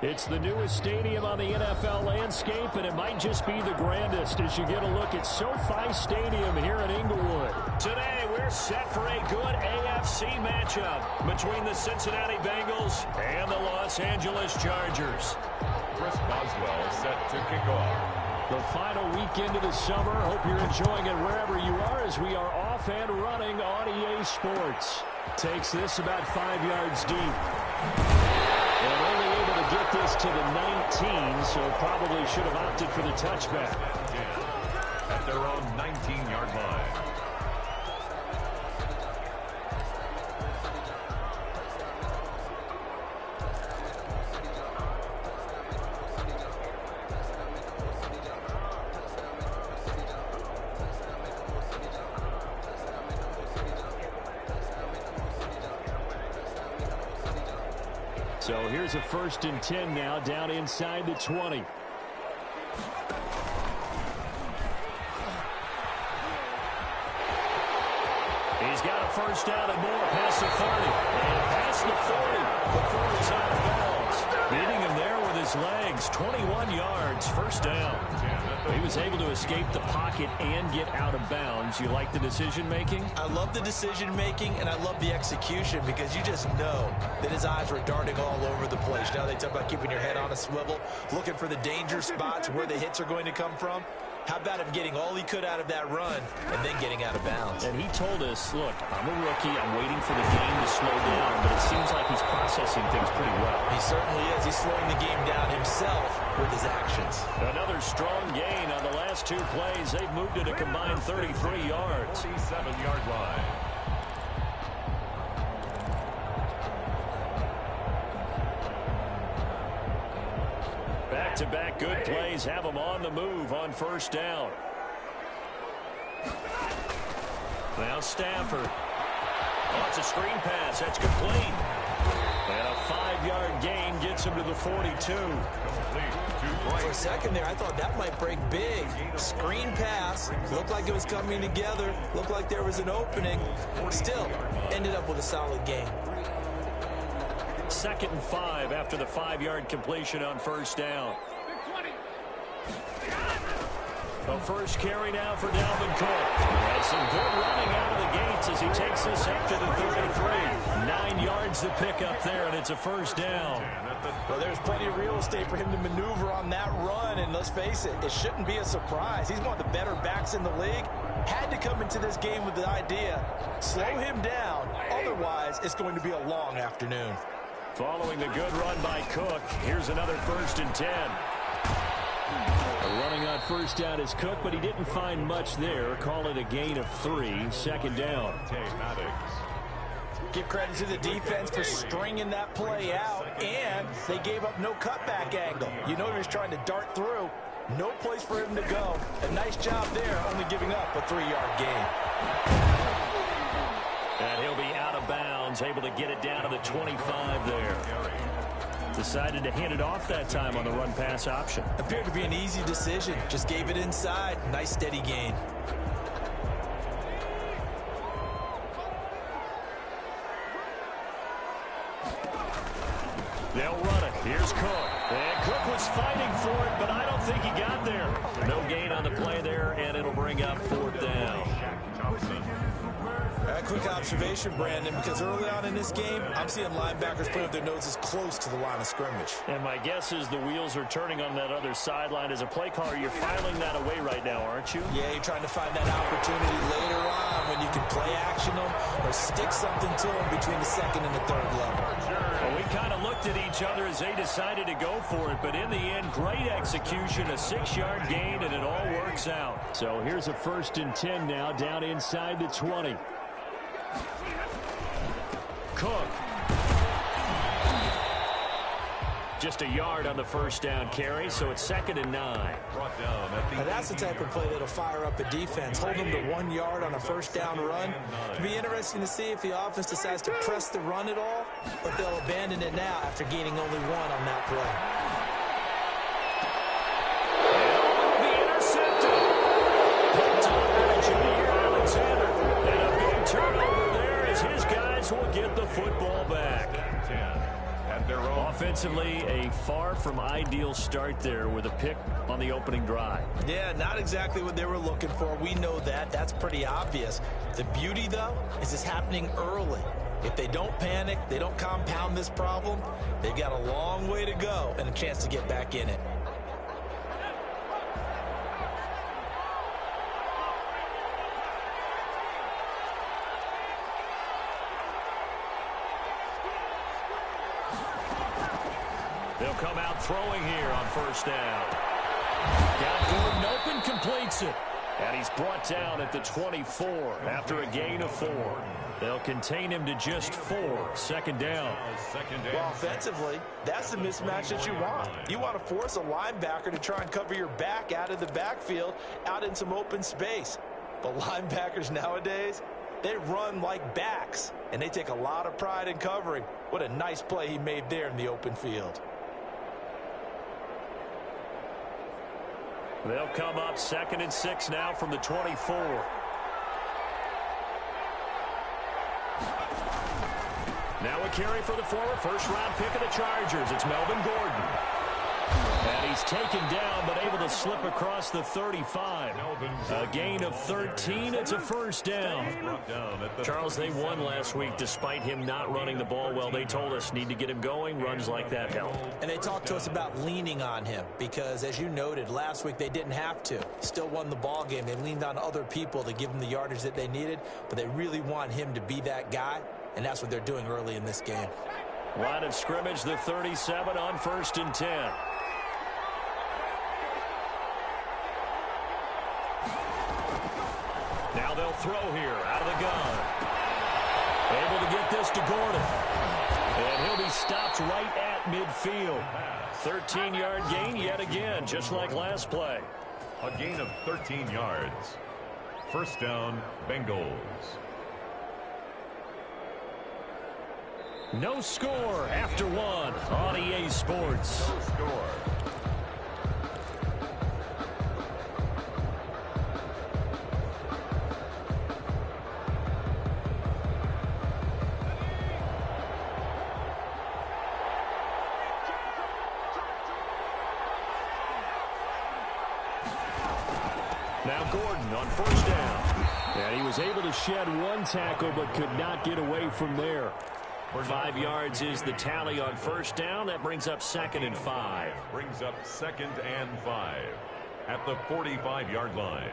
It's the newest stadium on the NFL landscape, and it might just be the grandest as you get a look at SoFi Stadium here in Inglewood. Today, we're set for a good AFC matchup between the Cincinnati Bengals and the Los Angeles Chargers. Chris Boswell set to kick off. The final weekend of the summer. Hope you're enjoying it wherever you are as we are off and running on EA Sports. Takes this about 5 yards deep. And only able to get this to the 19, so probably should have opted for the touchback. At their own 19-yard line. So here's a 1st and 10 now, down inside the 20. He's got a 1st down and more past the 30. And past the 40 before he's out of bounds. Beating him there with his legs. 21 yards, 1st down. He was able to escape the pocket and get out of bounds. You like the decision-making? I love the decision-making, and I love the execution because you just know that his eyes were darting all over the place. Now they talk about keeping your head on a swivel, looking for the danger spots where the hits are going to come from. How about him getting all he could out of that run and then getting out of bounds? And he told us, look, I'm a rookie. I'm waiting for the game to slow down, but it seems like he's processing things pretty well. He certainly is. He's slowing the game down himself with his actions. Another strong gain on the last 2 plays. They've moved it a combined 33 yards. 47-yard line. Back-to-back good plays have them on the move on 1st down. Now Stafford. Oh, it's a screen pass. That's complete. And a 5-yard gain gets him to the 42. For a second there, I thought that might break big. Screen pass. Looked like it was coming together. Looked like there was an opening. Still, ended up with a solid gain. 2nd and 5 after the 5-yard completion on 1st down. The first carry now for Dalvin Cook. That's some good running out of the gates as he takes this up to the 33. 9 yards to pick up there, and it's a 1st down. Well, there's plenty of real estate for him to maneuver on that run, and let's face it, it shouldn't be a surprise. He's one of the better backs in the league. Had to come into this game with the idea, slow him down, otherwise it's going to be a long afternoon. Following the good run by Cook, here's another 1st and 10. Running on 1st down is Cook, but he didn't find much there. Call it a gain of 3, 2nd down. Give credit to the defense for stringing that play out, and they gave up no cutback angle. You know he was trying to dart through. No place for him to go. A nice job there, only giving up a 3-yard gain. And he'll be out of bounds, able to get it down to the 25 there. Decided to hand it off that time on the run-pass option. Appeared to be an easy decision. Just gave it inside. Nice, steady gain. They'll run it. Here's Cook. And Cook was fighting for it, but I don't think he got there. No gain on the play there, and it'll bring up 4th down. A quick observation, Brandon, because early on in this game, I'm seeing linebackers put up their noses close to the line of scrimmage. And my guess is the wheels are turning on that other sideline. As a play caller, you're filing that away right now, aren't you? Yeah, you're trying to find that opportunity later on when you can play action them or stick something to them between the 2nd and the 3rd level. Well, we kind of looked at each other as they decided to go for it, but in the end, great execution, a 6-yard gain, and it all works out. So here's a 1st and 10 now, down inside the 20. Cook. Just a yard on the 1st down carry, so it's 2nd and 9. Now that's the type of play that'll fire up a defense. Hold them to 1 yard on a 1st down run. It'll be interesting to see if the offense decides to press the run at all, but they'll abandon it now after gaining only 1 on that play. The intercepted. Picked up by Junior Alexander. And a big turnover there as his guys will get the football back. At their own. Offensively, a far from ideal start there with a pick on the opening drive. Yeah, not exactly what they were looking for. We know that. That's pretty obvious. The beauty, though, is it's happening early. If they don't panic, they don't compound this problem, they've got a long way to go and a chance to get back in it. They'll come out throwing here on first down. Got Gordon open, completes it. And he's brought down at the 24 after a gain of 4. They'll contain him to just 4. Second down. Well, offensively, that's the mismatch that you want. You want to force a linebacker to try and cover your back out of the backfield, out in some open space. But linebackers nowadays, they run like backs, and they take a lot of pride in covering. What a nice play he made there in the open field. They'll come up 2nd and 6 now from the 24. Now a carry for the former first-round pick of the Chargers. It's Melvin Gordon. And he's taken down, but able to slip across the 35. A gain of 13. It's a first down. Charles, they won last week despite him not running the ball well. They told us need to get him going. Runs like that help. And they talked to us about leaning on him because, as you noted, last week they didn't have to. Still won the ball game. They leaned on other people to give them the yardage that they needed, but they really want him to be that guy, and that's what they're doing early in this game. Line of scrimmage, the 37 on 1st and 10. Now they'll throw here out of the gun. Able to get this to Gordon. And he'll be stopped right at midfield. 13-yard gain yet again, just like last play. A gain of 13 yards. First down, Bengals. No score after 1 on EA Sports. No score. Now Gordon on first down. And he was able to shed 1 tackle but could not get away from there. 5 yards is the tally on first down. That brings up 2nd and 5. Brings up 2nd and 5 at the 45-yard line.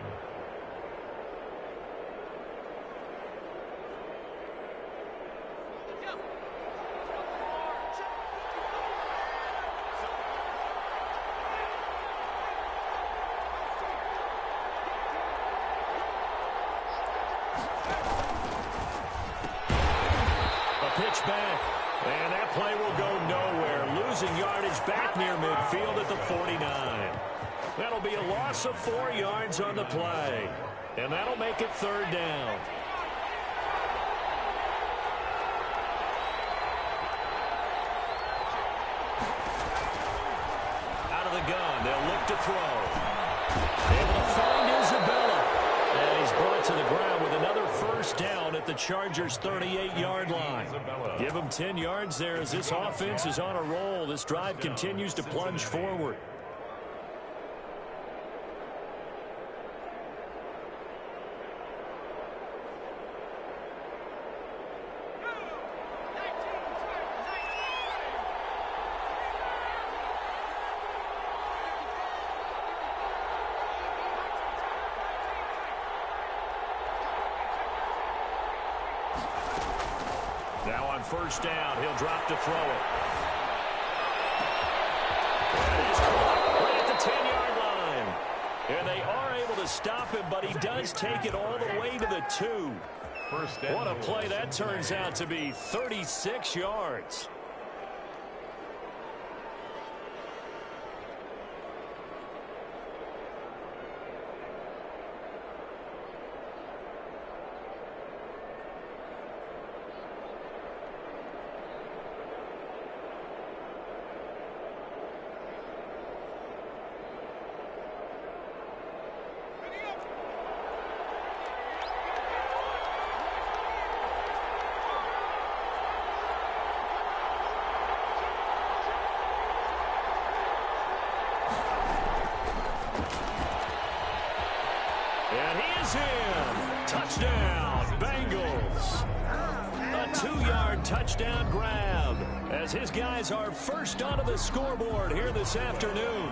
Back, and that play will go nowhere. Losing yardage back near midfield at the 49. That'll be a loss of 4 yards on the play, and that'll make it 3rd down. Out of the gun, they'll look to throw. Able to find Isabella, and he's brought to the ground with another first down at the Chargers' 38-yard line. Give them 10 yards there as this offense is on a roll. This drive continues to plunge forward. Now on first down, he'll drop to throw it. And he's caught right at the 10-yard line. And they are able to stop him, but he does take it all the way to the 2. What a play that turns out to be. 36 yards. is in. Touchdown, Bengals. A 2-yard touchdown grab as his guys are first onto the scoreboard here this afternoon.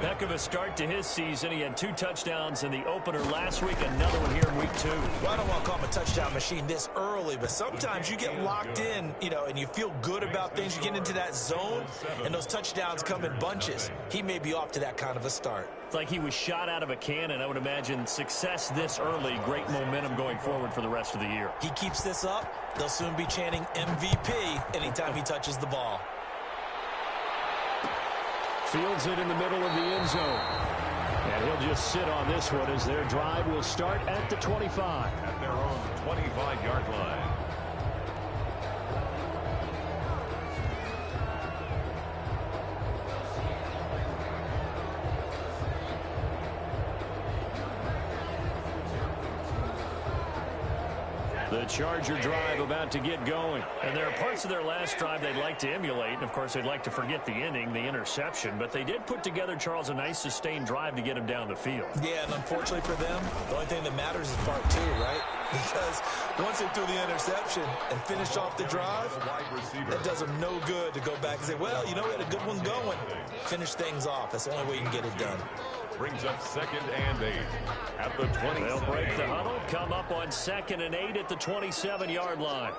Heck of a start to his season. He had 2 touchdowns in the opener last week, another one here in week 2. Well, I don't want to call him a touchdown machine this early, but sometimes you get locked in, and you feel good about things. You get into that zone, and those touchdowns come in bunches. He may be off to that kind of a start. It's like he was shot out of a cannon. I would imagine success this early, great momentum going forward for the rest of the year. He keeps this up, they'll soon be chanting MVP anytime he touches the ball. Fields it in the middle of the end zone. And he'll just sit on this one as their drive will start at the 25. At their own 25-yard line. The Charger drive about to get going. And there are parts of their last drive they'd like to emulate. And, of course, they'd like to forget the inning, the interception. But they did put together, Charles, a nice sustained drive to get him down the field. Yeah, and unfortunately for them, the only thing that matters is part 2, right? Because once they threw the interception and finished off the drive, that does them no good to go back and say, well, we had a good one going. Finish things off. That's the only way you can get it done. Brings up 2nd and 8 at the 20. They'll break the huddle, come up on 2nd and 8 at the 27-yard line.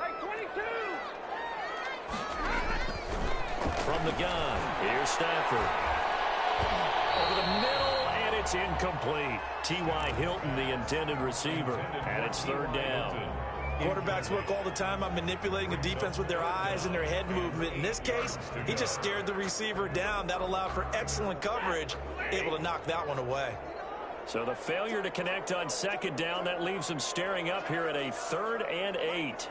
From the gun, here's Stafford. Over the middle, and it's incomplete. T.Y. Hilton, the intended receiver, and it's 3rd down. Quarterbacks work all the time on manipulating a defense with their eyes and their head movement. In this case, he just stared the receiver down. That allowed for excellent coverage, able to knock that one away. So the failure to connect on 2nd down, that leaves him staring up here at a 3rd and 8.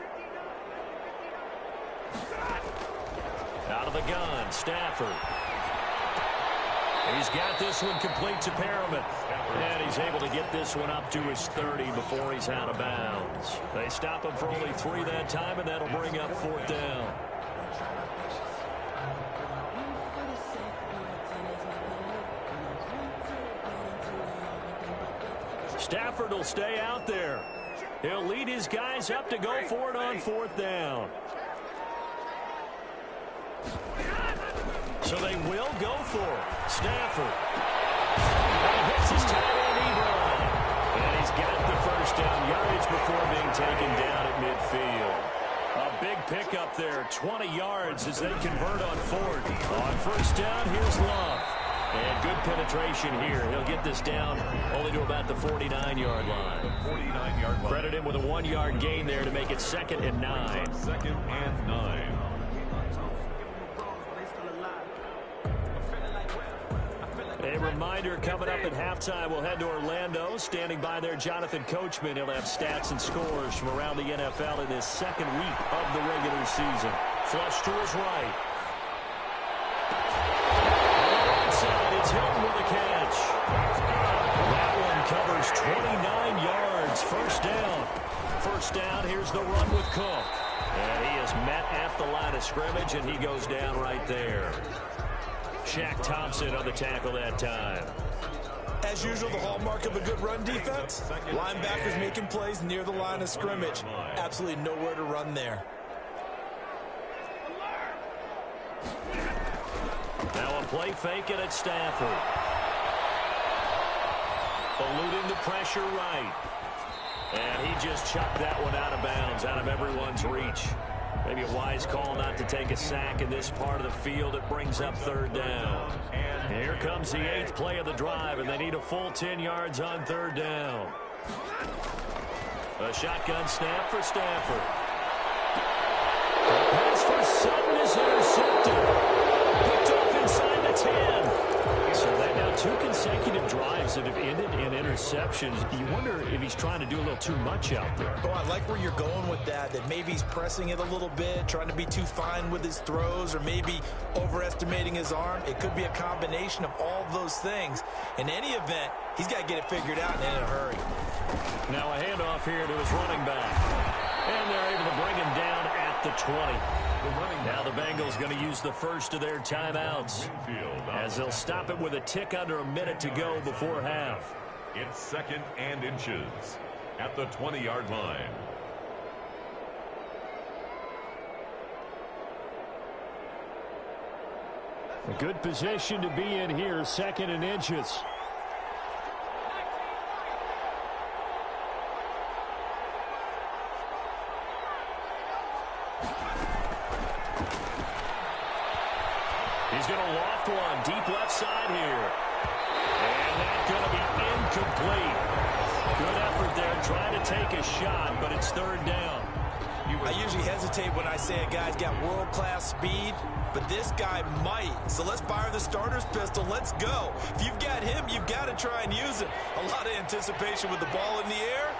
Out of the gun, Stafford. He's got this one complete to Perriman. And he's able to get this one up to his 30 before he's out of bounds. They stop him for only 3 that time, and that'll bring up 4th down. Stafford will stay out there. He'll lead his guys up to go for it on 4th down. So they will go for it. Stafford. And he hits his tight end Ebron. And he's got the 1st down yardage before being taken down at midfield. A big pickup there, 20 yards as they convert on 4th. On 1st down, here's Love. And good penetration here. He'll get this down only to about the 49-yard line. The 49-yard line. Credit him with a 1-yard gain there to make it 2nd and 9. 2nd and 9. A reminder, coming up at halftime, we'll head to Orlando. Standing by there, Jonathan Coachman. He'll have stats and scores from around the NFL in this 2nd week of the regular season. Flush to his right. On the right side, it's Hilton with a catch. That one covers 29 yards. 1st down. 1st down, here's the run with Cook. And he is met at the line of scrimmage, and he goes down right there. Shaq Thompson on the tackle that time. As usual, the hallmark of a good run defense, linebackers making plays near the line of scrimmage. Absolutely nowhere to run there. Now a play fake, and it's Stafford. Eluding the pressure right. And he just chucked that one out of bounds, out of everyone's reach. Maybe a wise call not to take a sack in this part of the field. It brings up 3rd down. And here comes the 8th play of the drive, and they need a full 10 yards on 3rd down. A shotgun snap for Stafford. The pass for Sutton is intercepted. Picked off inside the 10. So they've now 2 consecutive drives that have ended in interceptions. You wonder if he's trying to do a little too much out there. Oh, I like where you're going with that maybe he's pressing it a little bit, trying to be too fine with his throws, or maybe overestimating his arm. It could be a combination of all of those things. In any event, he's got to get it figured out and in a hurry. Now a handoff here to his running back. And they're able to bring him down at the 20. Now the Bengals going to use the first of their timeouts, as they'll stop it with a tick under a minute to go before half. It's 2nd and inches at the 20-yard line. A good position to be in here, 2nd and inches. He's going to loft one deep left side here. And that's going to be incomplete. Good effort there trying to take a shot, but it's 3rd down. I usually hesitate when I say a guy's got world-class speed, but this guy might. So let's fire the starter's pistol. Let's go. If you've got him, you've got to try and use it. A lot of anticipation with the ball in the air,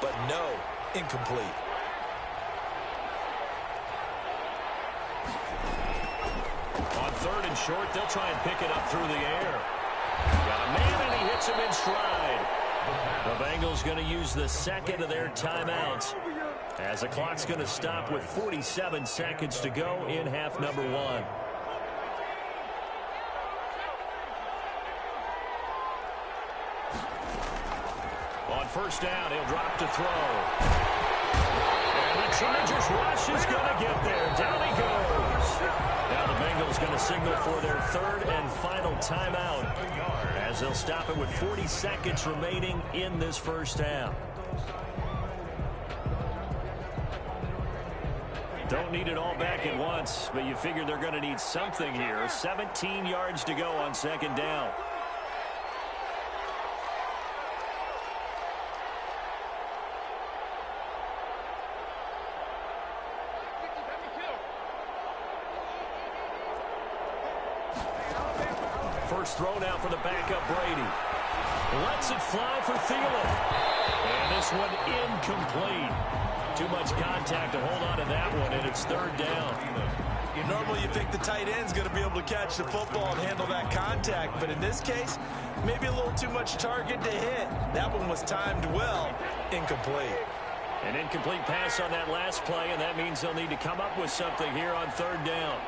but no, incomplete. On 3rd and short, they'll try and pick it up through the air. Got a man, and he hits him in stride. The Bengals going to use the 2nd of their timeouts, as the clock's going to stop with 47 seconds to go in half number 1. On 1st down, he'll drop to throw. And the Chargers rush is going to get there. Down he goes. Now the Bengals going to signal for their 3rd and final timeout, as they'll stop it with 40 seconds remaining in this 1st half. Don't need it all back at once, but you figure they're going to need something here. 17 yards to go on 2nd down. First throw now for the backup Brady. Lets it fly for Thielen. And this one incomplete. Too much contact to hold on to that one, and it's 3rd down. Normally you think the tight end's going to be able to catch the football and handle that contact, but in this case, maybe a little too much target to hit. That one was timed well. Incomplete. An incomplete pass on that last play, and that means they'll need to come up with something here on 3rd down.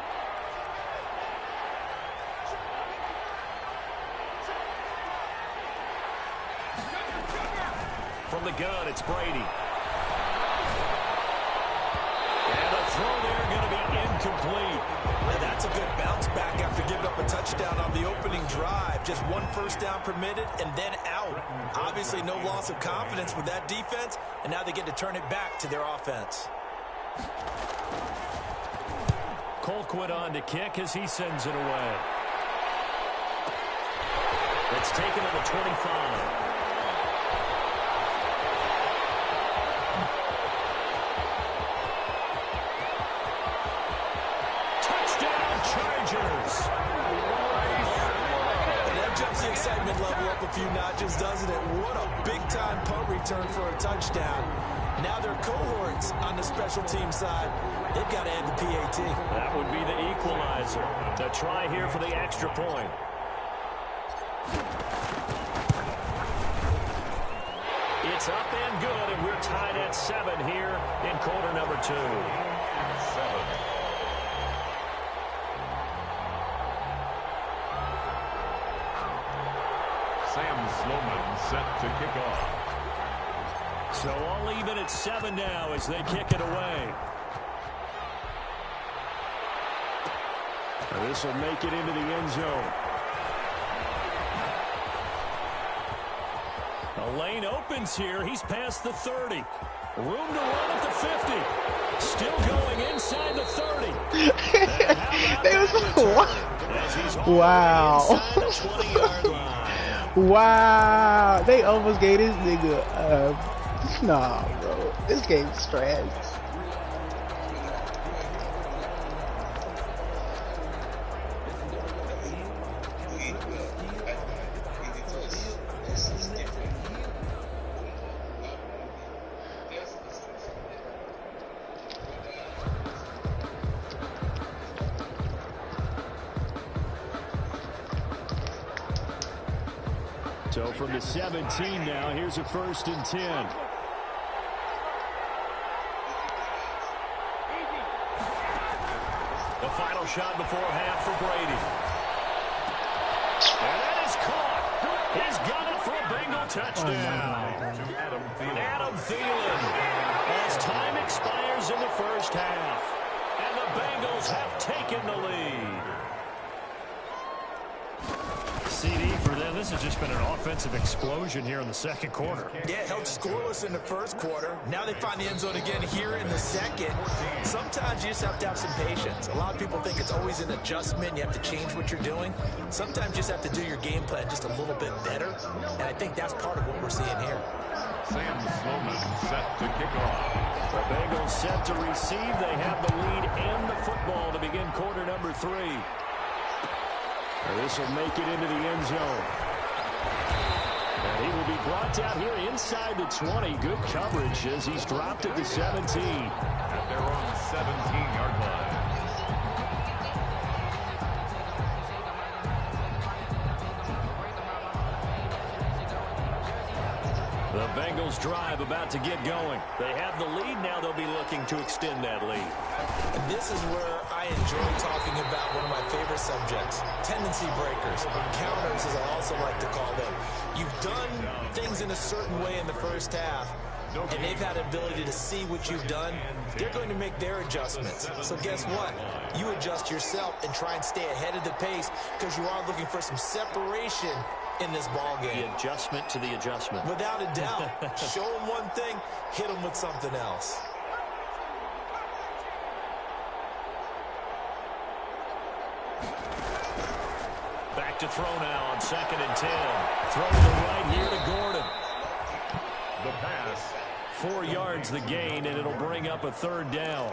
From the gun, it's Brady. And the throw there going to be incomplete. Now that's a good bounce back after giving up a touchdown on the opening drive. Just 1 1st down permitted and then out. Obviously no loss of confidence with that defense, and now they get to turn it back to their offense. Colquitt on to kick as he sends it away. It's taken to the 25. Excitement level up a few notches, doesn't it? What a big-time punt return for a touchdown. Now their cohorts on the special team side, they've got to add the PAT. That would be the equalizer. The try here for the extra point. It's up and good, and we're tied at 7 here in quarter number 2. 7. Sam Sloman set to kick off. So all even at 7 now as they kick it away. This will make it into the end zone. The lane opens here. He's past the 30. Room to run at the 50. Still going inside the 30. Wow. Wow. They almost gave this nigga nah, bro. This game's trash. So from the 17 now, here's a 1st and 10. The final shot before half for Brady. And that is caught. He's got it for a Bengal touchdown. Adam Thielen. As time expires in the first half. And the Bengals have taken the lead. CD for them. This has just been an offensive explosion here in the second quarter. Yeah, held scoreless in the first quarter. Now they find the end zone again here in the second. Sometimes you just have to have some patience. A lot of people think it's always an adjustment. You have to change what you're doing. Sometimes you just have to do your game plan just a little bit better. And I think that's part of what we're seeing here. Sam Sloman set to kick off. The Bengals set to receive. They have the lead and the football to begin quarter number 3. This will make it into the end zone. And he will be brought down here inside the 20. Good coverage as he's dropped at the 17. At their own 17-yard line. The Bengals drive about to get going. They have the lead. Now they'll be looking to extend that lead. And this is where I enjoy talking about one of my favorite subjects, tendency breakers, or counters as I also like to call them. You've done things in a certain way in the first half, and they've had the ability to see what you've done. They're going to make their adjustments. So guess what? You adjust yourself and try and stay ahead of the pace because you are looking for some separation in this ball game. The adjustment to the adjustment. Without a doubt. Show them one thing, hit them with something else. Back to throw now on 2nd and 10. Throw to the right here to Gordon. The pass. 4 yards the gain, and it'll bring up a 3rd down.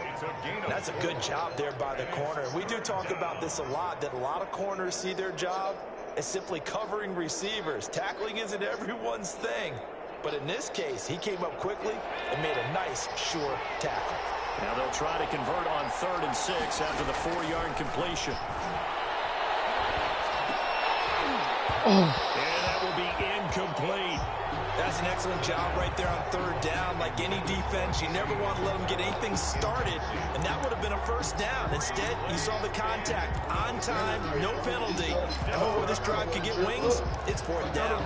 That's a good job there by the corner. We do talk about this a lot, that a lot of corners see their job as simply covering receivers. Tackling isn't everyone's thing. But in this case, he came up quickly and made a nice, sure tackle. Now they'll try to convert on 3rd and 6 after the 4-yard completion. And that will be incomplete. That's an excellent job right there on 3rd down. Like any defense, you never want to let them get anything started, and that would have been a 1st down. Instead, you saw the contact on time, no penalty. And before this drive could get wings, it's 4th down.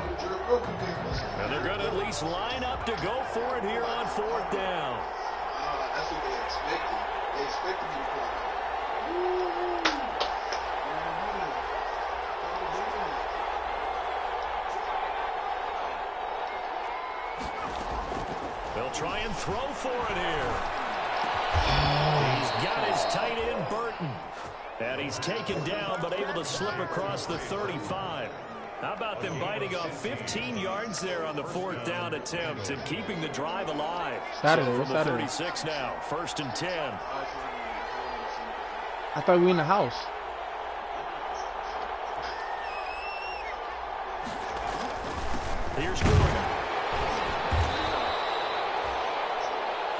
And they're going to at least line up to go for it here on 4th down. That's what they expected. They expected you to play. They'll try and throw for it here. He's got his tight end, Burton. And he's taken down, but able to slip across the 35. How about them biting off 15 yards there on the 4th down attempt and keeping the drive alive? Saturday, so from the 36 now, 1st and 10. I thought we were in the house. Here's Gordon.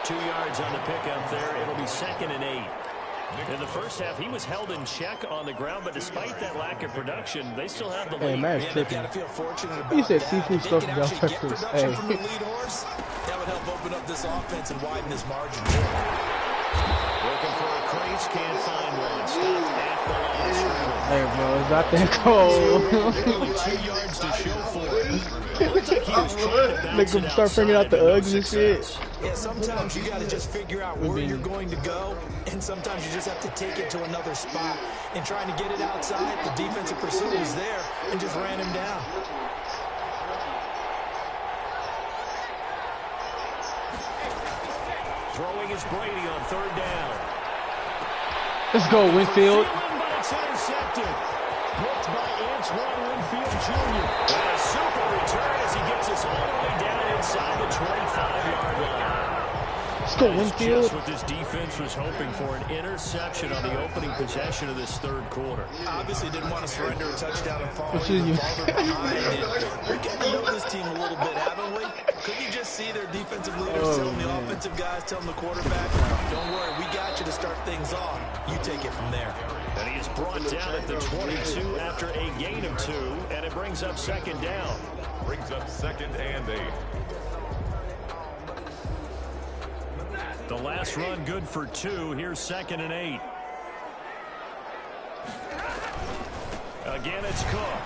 2 yards on the pickup there. It'll be 2nd and 8. In the first half, he was held in check on the ground, but despite that lack of production, they still have the lead. Hey, man, Yeah, they've got to feel fortunate about you said that. seafood If they stuffed can bell actually get peppers. production Hey. from the lead horse, that would help open up this offense and widen this margin. Looking for a crease, can't find one. Stopped at the line of scrimmage. Hey, bro, it's not that cold. Only 2 yards to show for it. It looked like he was trying to bounce Make them it start bringing out the outside, but no Uggs and shit. success. Yeah, sometimes you got to just figure out where you're going to go, and sometimes you just have to take it to another spot. And trying to get it outside, the defensive pursuit was there and just ran him down. Throwing is Brady on 3rd down. Let's go, Winfield. But it's intercepted. Blocked by Antoine Winfield Jr. And a super return as he gets us all the way down inside the 25-yard line. Let's go, That is Winfield. just what this defense was hoping for, an interception on the opening possession of this 3rd quarter. Obviously didn't want to surrender a touchdown and fall Which even is- farther behind. And we're getting to know this team a little bit, haven't we? Couldn't you just see their defensive leaders telling the offensive guys, telling the quarterback, don't worry, we got you to start things off. You take it from there. And he is brought down at the 22 after a gain of 2, and it brings up 2nd down. Brings up 2nd and 8. The last run good for 2. Here's 2nd and 8. Again, it's Cook.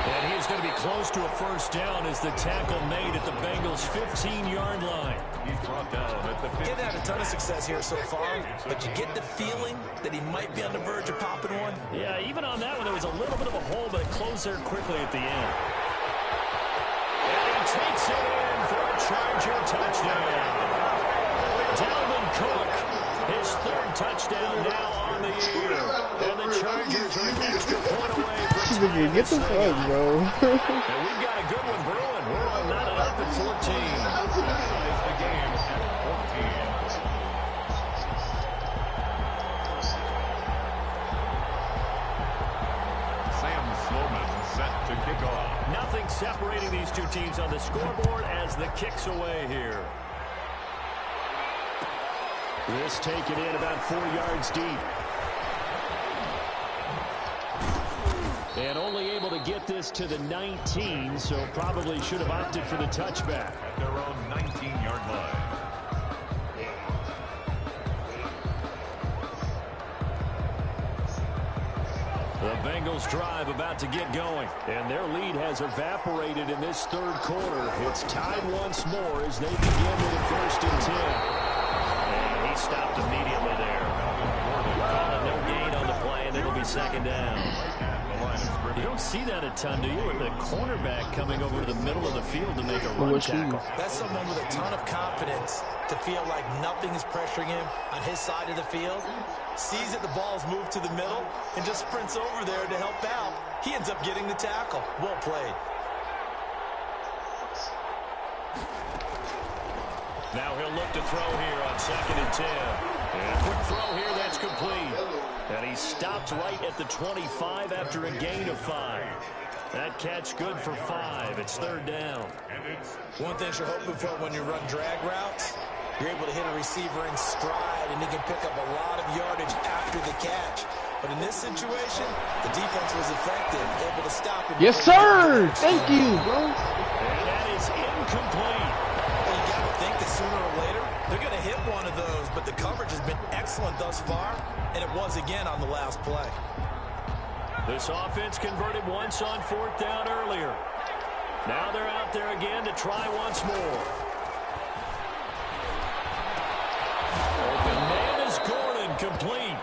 And he is going to be close to a first down as the tackle made at the Bengals' 15-yard line. He's brought down at the 15. He hasn't had a ton of success here so far, but you get the feeling that he might be on the verge of popping one. Yeah, even on that one, there was a little bit of a hole, but it closed there quickly at the end. And he takes it in for a Charger touchdown. Dalvin Cook, his third touchdown now on the year. And the Chargers are an extra point away from Get the fuck, bro. and we've got a good one brewing. We're on 9 up at 14. That is the game at 14. Sam Sloman set to kick off. Nothing separating these two teams on the scoreboard as the kick's away here. This taken in about 4 yards deep. And only able to get this to the 19, so probably should have opted for the touchback. At their own 19-yard line. The Bengals drive about to get going, and their lead has evaporated in this third quarter. It's tied once more as they begin with a 1st and 10. And he stopped immediately there. Calling no gain on the play, and it'll be 2nd down. You don't see that a ton, do you? With the cornerback coming over to the middle of the field to make a run tackle. That's someone with a ton of confidence to feel like nothing is pressuring him on his side of the field. Sees that the ball's moved to the middle and just sprints over there to help out. He ends up getting the tackle. Well played. Now he'll look to throw here on 2nd and 10. And a quick throw here, that's complete. And he stopped right at the 25 after a gain of 5. That catch good for 5. It's 3rd down. One thing you're hoping for when you run drag routes, you're able to hit a receiver in stride, and he can pick up a lot of yardage after the catch. But in this situation, the defense was effective, able to stop him. Yes, sir. Thank you, bro. And that is incomplete. Well, you got to think that sooner or later, they're going to hit one of those, but the coverage has been excellent thus far, and it was again on the last play. This offense converted once on 4th down earlier. Now they're out there again to try once more. Open man is Gordon, complete.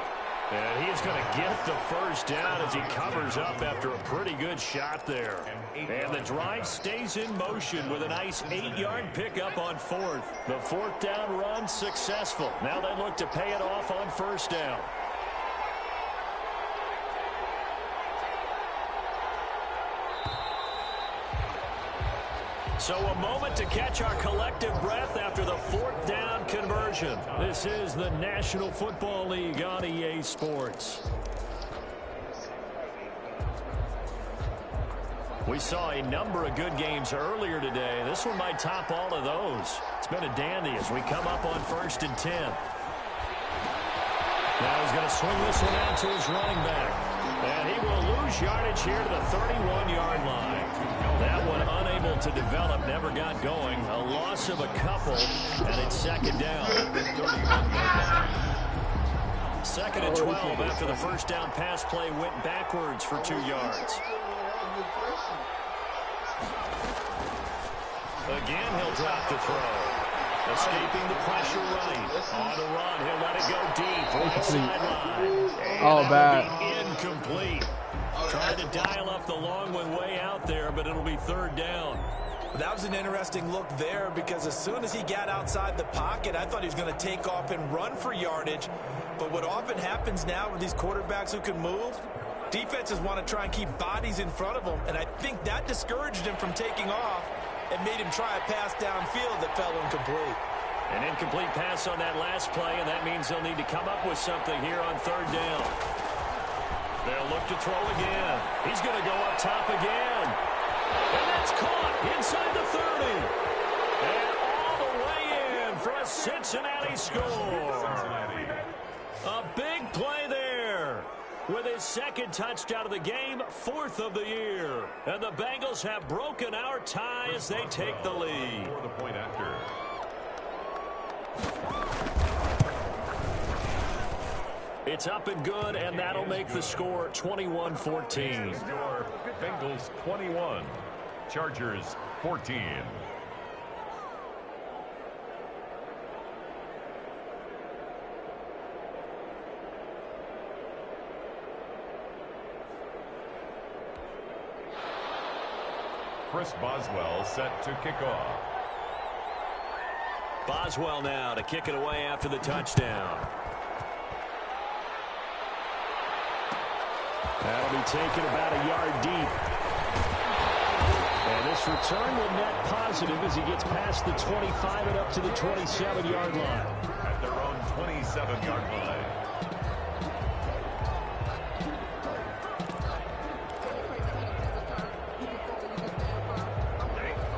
And he's going to get the 1st down as he covers up after a pretty good shot there. And the drive stays in motion with a nice 8-yard pickup on 4th. The 4th down run successful. Now they look to pay it off on 1st down. So a moment to catch our collective breath after the 4th down conversion. This is the National Football League on EA Sports. We saw a number of good games earlier today. This one might top all of those. It's been a dandy as we come up on 1st and 10. Now he's going to swing this one out to his running back. And he will lose yardage here to the 31-yard line. That one unable to develop, never got going. A loss of a couple, and it's 2nd down. 2nd and 12 after the 1st down pass play went backwards for 2 yards. Again, he'll drop the throw. Escaping the pressure right. On the run, he'll let it go deep. Right sideline. Oh, bad. Incomplete. Trying to dial up the long one way out there, but it'll be 3rd down. That was an interesting look there because as soon as he got outside the pocket, I thought he was going to take off and run for yardage. But what often happens now with these quarterbacks who can move, defenses want to try and keep bodies in front of them, and I think that discouraged him from taking off and made him try a pass downfield that fell incomplete. An incomplete pass on that last play, and that means they'll need to come up with something here on 3rd down. They'll look to throw again. He's going to go up top again. And that's caught inside the 30. And all the way in for a Cincinnati score. A big play there. With his 2nd touchdown of the game, 4th of the year. And the Bengals have broken our tie as they take the lead. For the point after. It's up and good, and that'll make the score 21-14. Bengals 21, Chargers 14. Chris Boswell set to kick off. Boswell now to kick it away after the touchdown. That'll be taken about a yard deep. And this return will net positive as he gets past the 25 and up to the 27-yard line. At their own 27-yard line.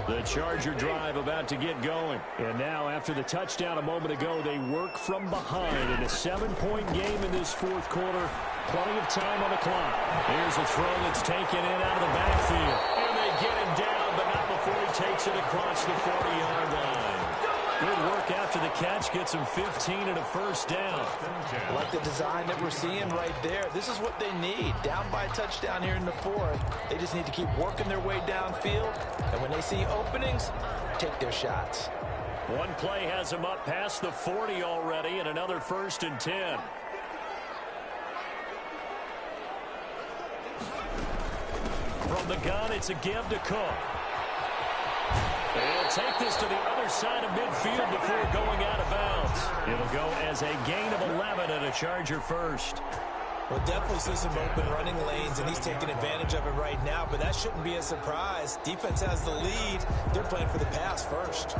The Charger drive about to get going. And now after the touchdown a moment ago, they work from behind in a 7-point game in this fourth quarter. Plenty of time on the clock. Here's a throw that's taken in out of the backfield. And they get him down, but not before he takes it across the 40-yard line. Good work after the catch. Gets him 15 and a first down. Like the design that we're seeing right there. This is what they need. Down by a touchdown here in the fourth. They just need to keep working their way downfield. And when they see openings, take their shots. One play has him up past the 40 already, and another 1st and 10. From the gun, it's a give to Cook. They'll take this to the other side of midfield before going out of bounds. It'll go as a gain of 11 and a Charger first. We'll definitely see some open running lanes, and he's taking advantage of it right now, but that shouldn't be a surprise. Defense has the lead. They're playing for the pass first.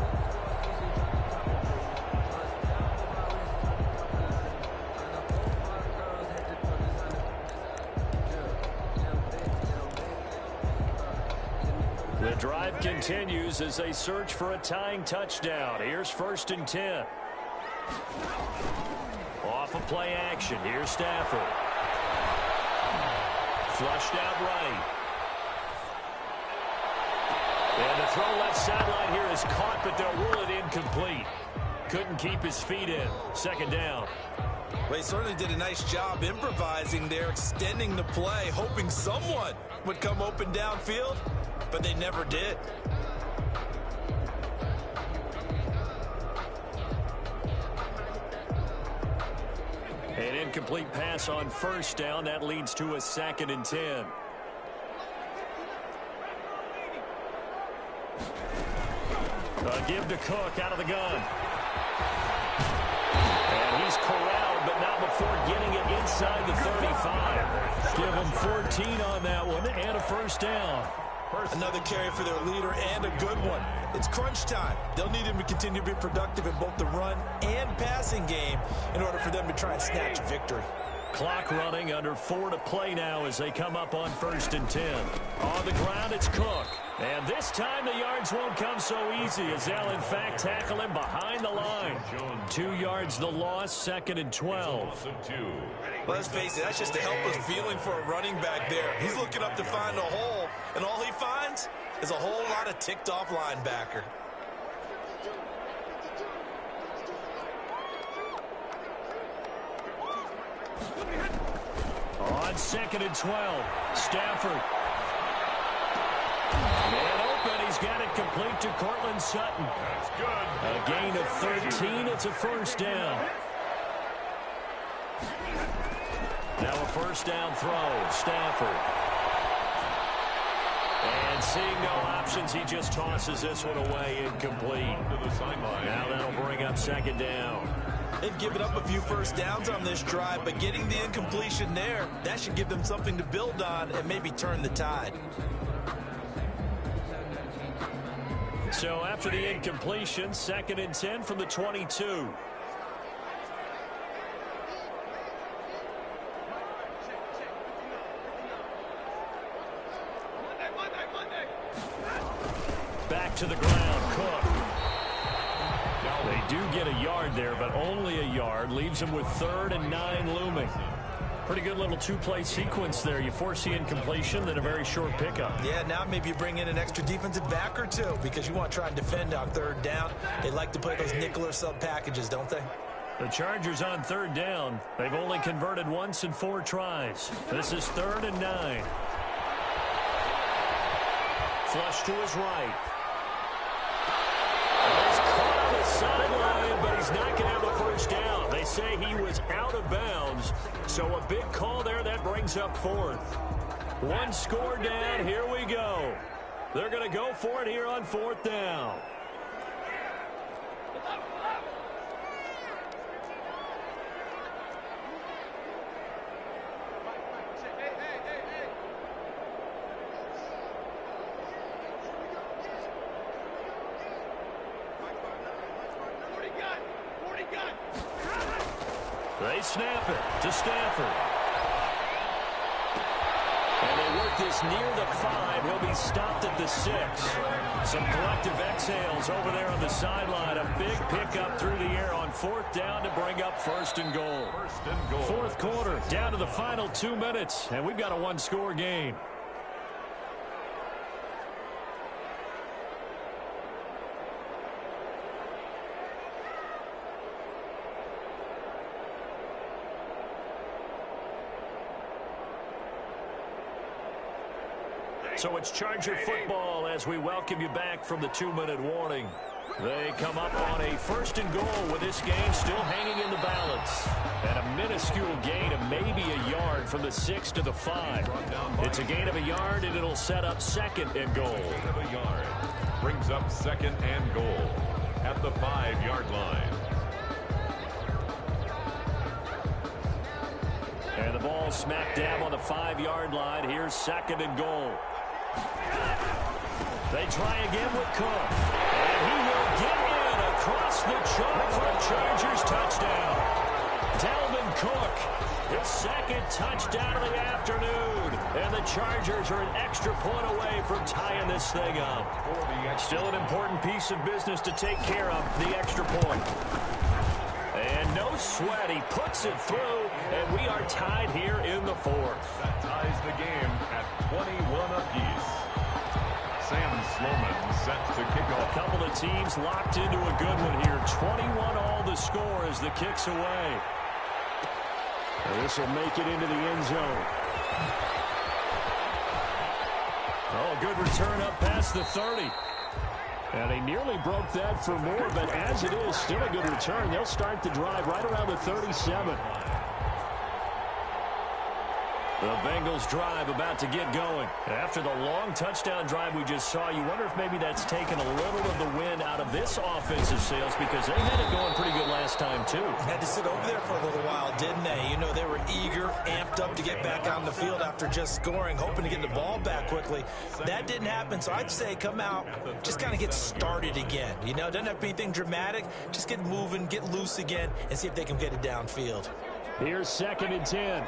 The drive continues as they search for a tying touchdown. Here's 1st and 10. Off of play action. Here's Stafford. Flushed out right. And the throw left sideline here is caught, but they'll rule it incomplete. Couldn't keep his feet in. 2nd down. Well, he certainly did a nice job improvising there, extending the play, hoping someone would come open downfield, but they never did. An incomplete pass on 1st down. That leads to a 2nd and 10. A give to Cook out of the gun. And he's corralled, but not before getting it inside the 35. Give him 14 on that one and a 1st down. Another carry for their leader and a good one. It's crunch time. They'll need him to continue to be productive in both the run and passing game in order for them to try and snatch a victory. Clock running, under 4 to play now as they come up on 1st and 10. On the ground, it's Cook. And this time the yards won't come so easy as they'll, in fact, tackle him behind the line. 2 yards the loss, 2nd and 12. Let's face it, that's just a helpless feeling for a running back there. He's looking up to find a hole, and all he finds is a whole lot of ticked-off linebacker. On 2nd and 12, Stafford. And open, he's got it complete to Cortland Sutton. That's good. A gain of 13, it's a 1st down. Now a 1st down throw, Stafford. And seeing no options, he just tosses this one away, incomplete. Now that'll bring up 2nd down. They've given up a few 1st downs on this drive, but getting the incompletion there, that should give them something to build on and maybe turn the tide. So after the incompletion, 2nd and 10 from the 22. Back to the ground, Cook. They do get a yard there, but only a yard. Leaves them with 3rd and 9 looming. Pretty good little 2-play sequence there. You force the incompletion, then a very short pickup. Yeah, now maybe you bring in an extra defensive back or two because you want to try and defend on 3rd down. They like to play those nickel or sub packages, don't they? The Chargers on 3rd down. They've only converted once in 4 tries. This is 3rd and 9. Flush to his right. He's caught on the sideline, but he's not going to have the first down. They say he was out of bounds, so a big call there. That brings up fourth. One score down. Here we go. They're going to go for it here on fourth down. They snap it to Stafford. And they work this near the 5. He'll be stopped at the 6. Some collective exhales over there on the sideline. A big pickup through the air on fourth down to bring up first and goal. Fourth quarter, down to the final 2 minutes, and we've got a one-score game. So it's Charger football as we welcome you back from the 2-minute warning. They come up on a first and goal with this game still hanging in the balance. And a minuscule gain of maybe a yard from the 6 to the 5. It's a gain of a yard, and it'll set up second and goal. Gain of a yard brings up second and goal at the 5-yard line. And the ball smack dab on the 5-yard line. Here's second and goal. They try again with Cook. And he will get in across the chalk for a Chargers touchdown. Dalvin Cook, his second touchdown of the afternoon. And the Chargers are an extra point away from tying this thing up. Still an important piece of business to take care of, the extra point. And no sweat, he puts it through, and we are tied here in the fourth. That ties the game at 21 apiece. Sam Sloman set to kick off. A couple of teams locked into a good one here. 21 all the score as the kick's away. And this will make it into the end zone. Oh, good return up past the 30. And he nearly broke that for more, but as it is, still a good return. They'll start the drive right around the 37. The Bengals drive about to get going. After the long touchdown drive we just saw, you wonder if maybe that's taken a little of the wind out of this offensive sails, because they had it going pretty good last time, too. Had to sit over there for a little while, didn't they? You know, they were eager, amped up to get back on the field after just scoring, hoping to get the ball back quickly. That didn't happen, so I'd say come out, just kind of get started again. You know, doesn't have to be anything dramatic. Just get moving, get loose again, and see if they can get it downfield. Here's second and 10.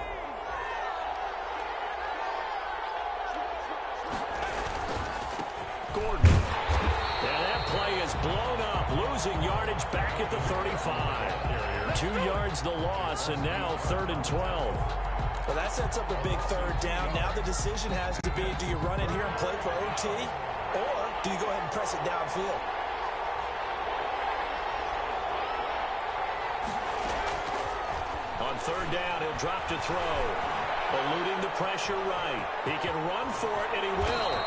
Gordon. And that play is blown up, losing yardage back at the 35. 2 yards the loss, and now third and 12. Well, that sets up a big third down. Now the decision has to be, do you run it here and play for OT, or do you go ahead and press it downfield? On third down, he'll drop to throw. Eluding the pressure right. He can run for it, and he will.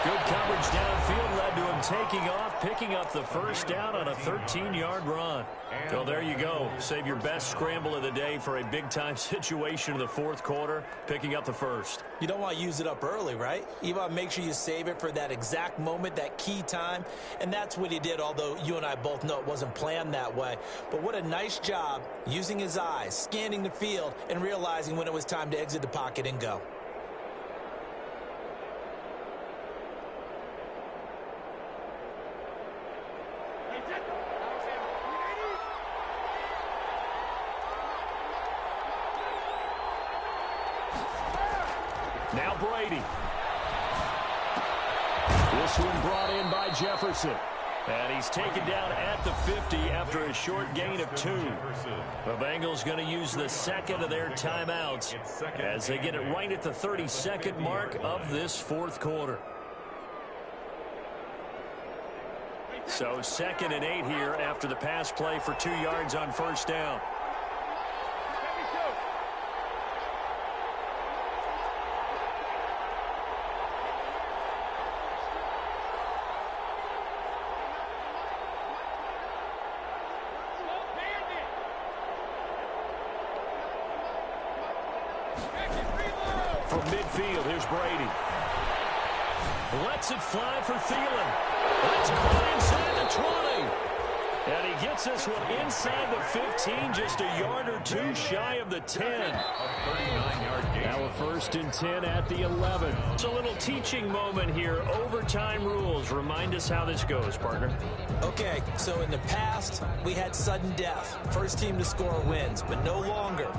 Good coverage downfield led to him taking off, picking up the first down on a 13-yard run. So there you go. Save your best scramble of the day for a big-time situation in the fourth quarter, picking up the first. You don't want to use it up early, right? You want to make sure you save it for that exact moment, that key time. And that's what he did, although you and I both know it wasn't planned that way. But what a nice job using his eyes, scanning the field, and realizing when it was time to exit the pocket and go. Now Brady. This one brought in by Jefferson. And he's taken down at the 50 after a short gain of 2. The Bengals going to use the second of their timeouts as they get it right at the 32nd mark of this fourth quarter. So second and 8 here after the pass play for 2 yards on first down. From midfield, here's Brady. Lets it fly for Thielen. That's caught inside the 20. And he gets this one inside the 15, just a yard or two shy of the 10. A 39-yard gain. Now a 1st and 10 at the 11. It's a little teaching moment here. Overtime rules. Remind us how this goes, partner. Okay, so in the past, we had sudden death. First team to score wins, but no longer.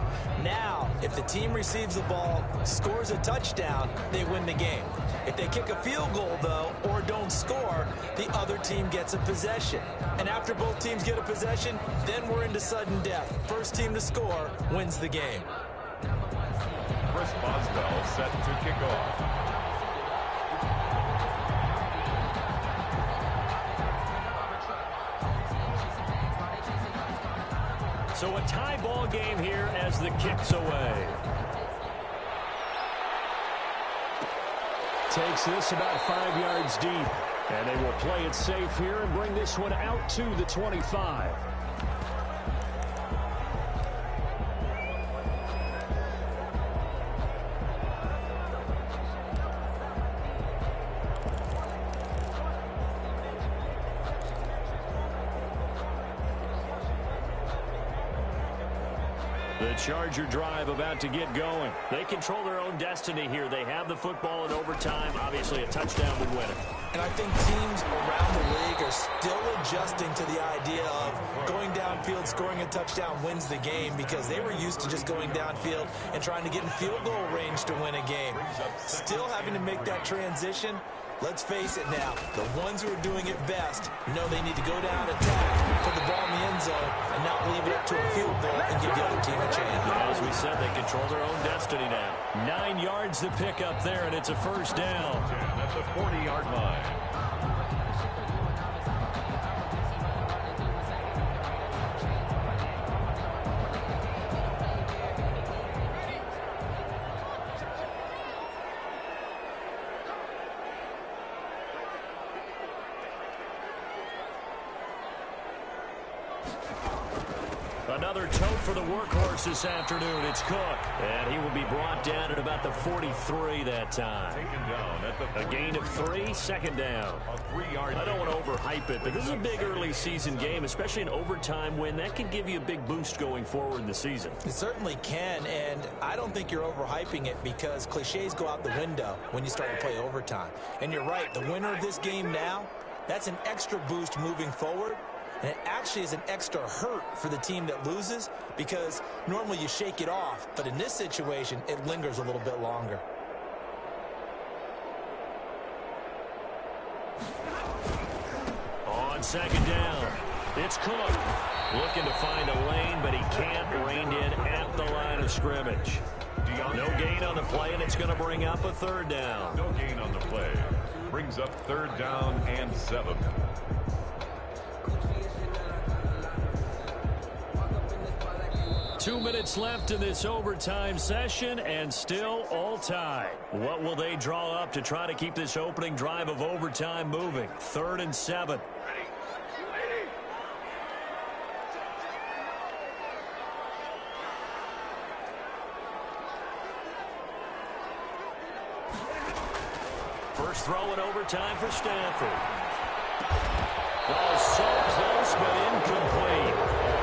Now, if the team receives the ball, scores a touchdown, they win the game. If they kick a field goal, though, or don't score, the other team gets a possession. And after both teams get a possession, then we're into sudden death. First team to score wins the game. Chris Boswell set to kick off. So a tie ball game here as the kick's away. Takes this about 5 yards deep. And they will play it safe here and bring this one out to the 25. The Charger drive about to get going. They control their own destiny here. They have the football in overtime. Obviously, a touchdown would win it. And I think teams around the league are still adjusting to the idea of going downfield, scoring a touchdown wins the game, because they were used to just going downfield and trying to get in field goal range to win a game. Still having to make that transition. Let's face it now, the ones who are doing it best know they need to go down, attack, put the ball in the end zone, and not leave it up to a field goal and give the other team a chance. As we said, they control their own destiny now. 9 yards to pick up there, and it's a first down. At the 40-yard line. Another tote for the workhorse this afternoon. It's Cook. And he will be brought down at about the 43 that time. Taken down at the A gain of 3, 2nd down. A 3-yard. I don't want to overhype it, but this is a big early season game, especially an overtime win. That can give you a big boost going forward in the season. It certainly can, and I don't think you're overhyping it, because cliches go out the window when you start to play overtime. And you're right, the winner of this game now, that's an extra boost moving forward. And it actually is an extra hurt for the team that loses, because normally you shake it off. But in this situation, it lingers a little bit longer. On 2nd down, it's Cook. Looking to find a lane, but he can't. Reined in at the line of scrimmage. No gain on the play, and it's going to bring up a 3rd down. No gain on the play. Brings up 3rd down and 7. Two minutes left in this overtime session, and still all tied. What will they draw up to try to keep this opening drive of overtime moving? 3rd and 7. First throw in overtime for Stanford. Oh, so close, but incomplete.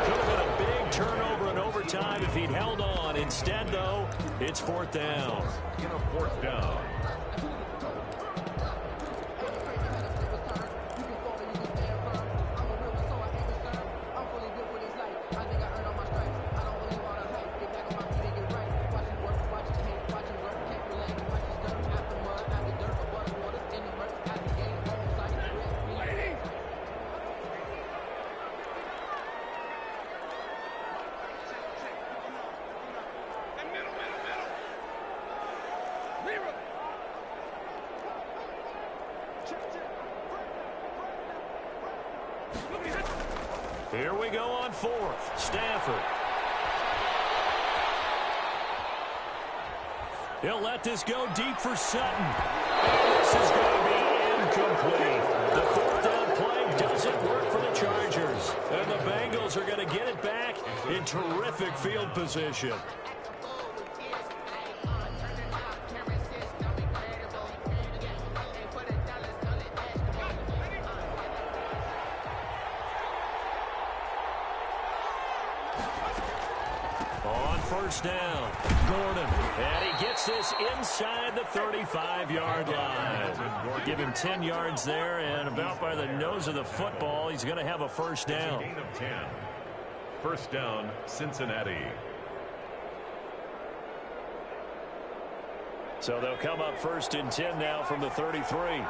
Could have been a big turnover in overtime if he'd held on. Instead, though, it's 4th down. In a 4th down. Here we go on 4th. Stanford. He'll let this go deep for Sutton. This is going to be incomplete. The 4th down play doesn't work for the Chargers. And the Bengals are going to get it back in terrific field position. On first down, Gordon. And he gets this inside the 35-yard line. Give him 10 yards there, and about by the nose of the football, he's going to have a first down. Gain of 10. First down, Cincinnati. So they'll come up first and 10 now from the 33. And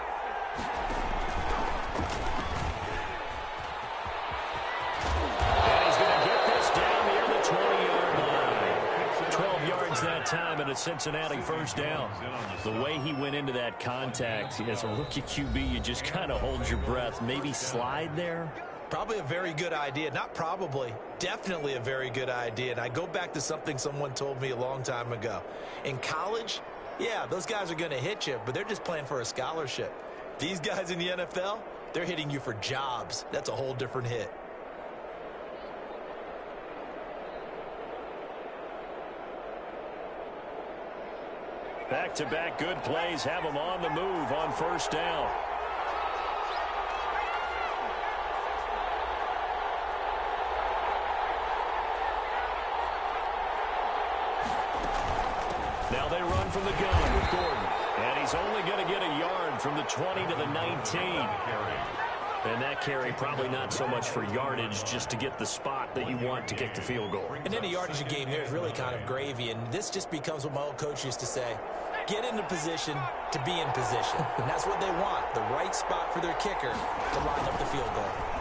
he's going to get this down near the 20-yard line. 12 yards that time and a Cincinnati first down. The way he went into that contact, as a rookie QB, you just kind of hold your breath. Maybe slide there. Probably a very good idea. Not probably. Definitely a very good idea. And I go back to something someone told me a long time ago. In college, yeah, those guys are going to hit you, but they're just playing for a scholarship. These guys in the NFL, they're hitting you for jobs. That's a whole different hit. Back-to-back good plays have them on the move on first down. Now they run from the gun with Gordon. And he's only going to get a yard from the 20 to the 19. And that carry probably not so much for yardage, just to get the spot that you want to kick the field goal. And any yardage game here is really kind of gravy. And this just becomes what my old coach used to say. Get into position to be in position. And that's what they want, the right spot for their kicker to line up the field goal.